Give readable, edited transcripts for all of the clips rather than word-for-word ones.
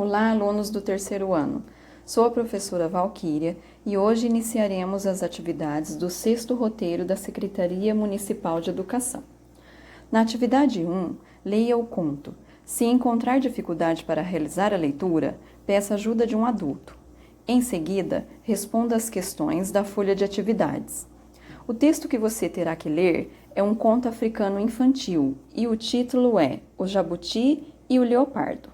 Olá, alunos do terceiro ano. Sou a professora Valquíria e hoje iniciaremos as atividades do sexto roteiro da Secretaria Municipal de Educação. Na atividade 1, leia o conto. Se encontrar dificuldade para realizar a leitura, peça ajuda de um adulto. Em seguida, responda as questões da folha de atividades. O texto que você terá que ler é um conto africano infantil e o título é O Jabuti e o Leopardo.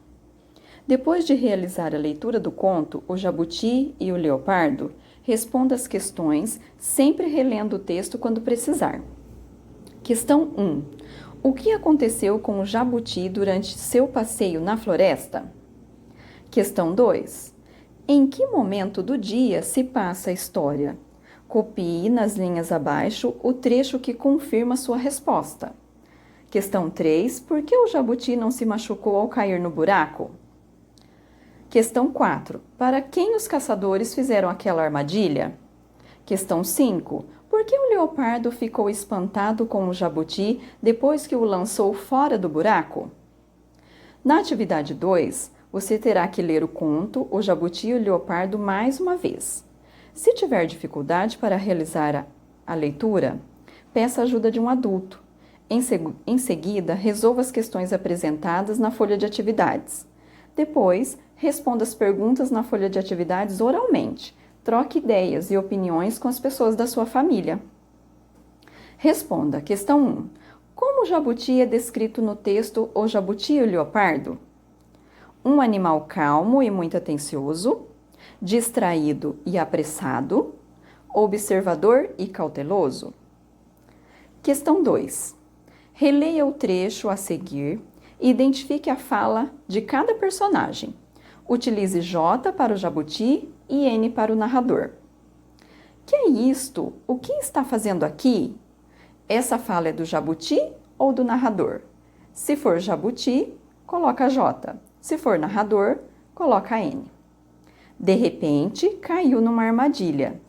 Depois de realizar a leitura do conto O Jabuti e o Leopardo, responda as questões, sempre relendo o texto quando precisar. Questão 1. O que aconteceu com o jabuti durante seu passeio na floresta? Questão 2. Em que momento do dia se passa a história? Copie nas linhas abaixo o trecho que confirma sua resposta. Questão 3. Por que o jabuti não se machucou ao cair no buraco? Questão 4. Para quem os caçadores fizeram aquela armadilha? Questão 5. Por que o leopardo ficou espantado com o jabuti depois que o lançou fora do buraco? Na atividade 2, você terá que ler o conto O Jabuti e o Leopardo mais uma vez. Se tiver dificuldade para realizar a leitura, peça ajuda de um adulto. Em seguida, resolva as questões apresentadas na folha de atividades. Depois, responda as perguntas na folha de atividades oralmente. Troque ideias e opiniões com as pessoas da sua família. Responda. Questão 1. Como o jabuti é descrito no texto O Jabuti e o Leopardo? Um animal calmo e muito atencioso, distraído e apressado, observador e cauteloso. Questão 2. Releia o trecho a seguir e identifique a fala de cada personagem. Utilize J para o jabuti e N para o narrador. Que é isto? O que está fazendo aqui? Essa fala é do jabuti ou do narrador? Se for jabuti, coloca J. Se for narrador, coloca N. De repente, caiu numa armadilha.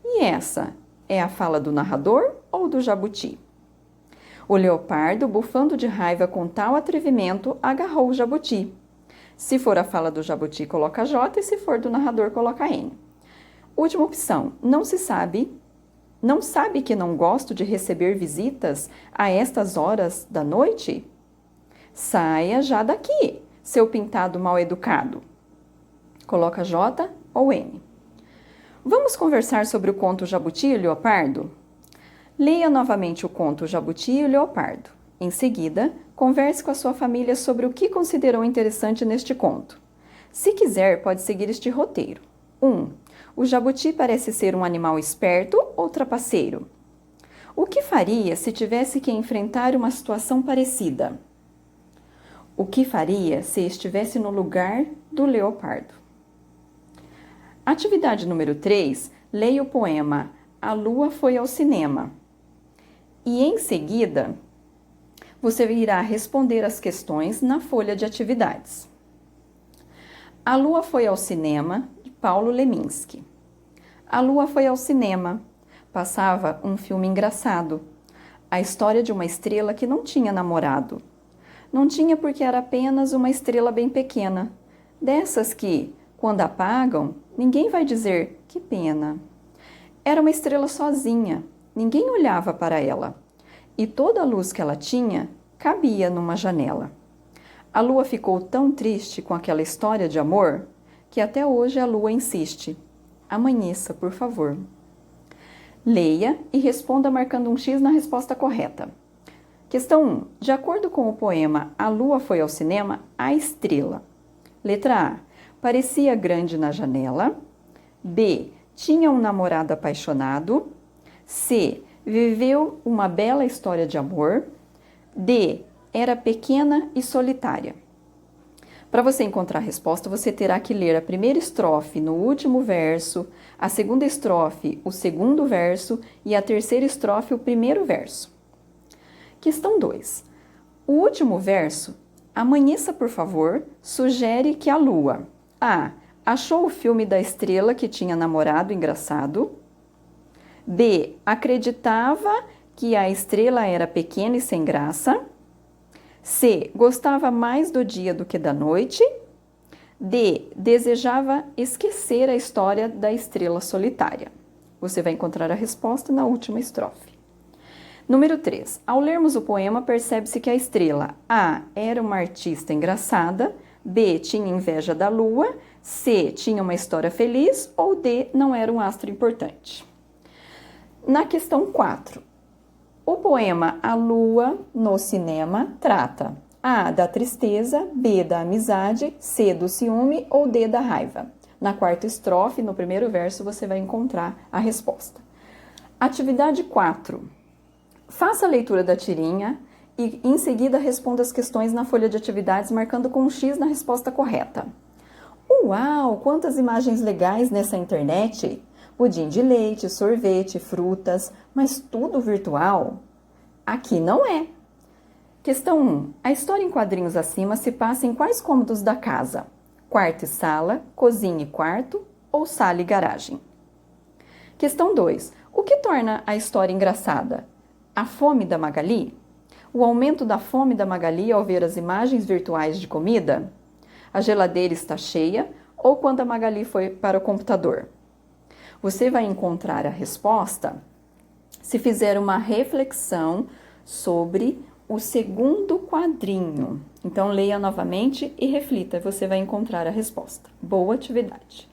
E essa é a fala do narrador ou do jabuti? O leopardo, bufando de raiva com tal atrevimento, agarrou o jabuti. Se for a fala do jabuti, coloca J, e se for do narrador, coloca N. Última opção, não sabe que não gosto de receber visitas a estas horas da noite? Saia já daqui, seu pintado mal educado. Coloca J ou N. Vamos conversar sobre o conto Jabuti e o Leopardo? Leia novamente o conto O Jabuti e o Leopardo. Em seguida, converse com a sua família sobre o que considerou interessante neste conto. Se quiser, pode seguir este roteiro. 1. O jabuti parece ser um animal esperto ou trapaceiro? O que faria se tivesse que enfrentar uma situação parecida? O que faria se estivesse no lugar do leopardo? Atividade número 3. Leia o poema A Lua Foi ao Cinema. E em seguida, você irá responder as questões na folha de atividades. A Lua Foi ao Cinema, de Paulo Leminski. A Lua foi ao cinema. Passava um filme engraçado. A história de uma estrela que não tinha namorado. Não tinha porque era apenas uma estrela bem pequena. Dessas que, quando apagam, ninguém vai dizer que pena. Era uma estrela sozinha. Ninguém olhava para ela. E toda a luz que ela tinha cabia numa janela. A lua ficou tão triste com aquela história de amor que até hoje a lua insiste. Amanheça, por favor. Leia e responda marcando um X na resposta correta. Questão 1. De acordo com o poema A Lua Foi ao Cinema, a estrela. Letra A. Parecia grande na janela. B. Tinha um namorado apaixonado. C. Viveu uma bela história de amor. D. Era pequena e solitária. Para você encontrar a resposta, você terá que ler a primeira estrofe no último verso, a segunda estrofe, o segundo verso e a terceira estrofe, o primeiro verso. Questão 2. O último verso, amanheça por favor, sugere que a lua A. Achou o filme da estrela que tinha namorado engraçado. B. Acreditava que a estrela era pequena e sem graça. C. Gostava mais do dia do que da noite. D. Desejava esquecer a história da estrela solitária. Você vai encontrar a resposta na última estrofe. Número 3. Ao lermos o poema, percebe-se que a estrela A. era uma artista engraçada, B. tinha inveja da lua, C. tinha uma história feliz ou D. não era um astro importante. Na questão 4. O poema A Lua no Cinema trata A. da tristeza, B. da amizade, C. do ciúme ou D. da raiva. Na quarta estrofe, no primeiro verso, você vai encontrar a resposta. Atividade 4. Faça a leitura da tirinha e, em seguida, responda as questões na folha de atividades, marcando com um X na resposta correta. Uau! Quantas imagens legais nessa internet! Pudim de leite, sorvete, frutas, mas tudo virtual? Aqui não é. Questão 1. A história em quadrinhos acima se passa em quais cômodos da casa? Quarto e sala, cozinha e quarto ou sala e garagem? Questão 2. O que torna a história engraçada? A fome da Magali? O aumento da fome da Magali ao ver as imagens virtuais de comida? A geladeira está cheia ou quando a Magali foi para o computador? Você vai encontrar a resposta se fizer uma reflexão sobre o segundo quadrinho. Então, leia novamente e reflita, você vai encontrar a resposta. Boa atividade!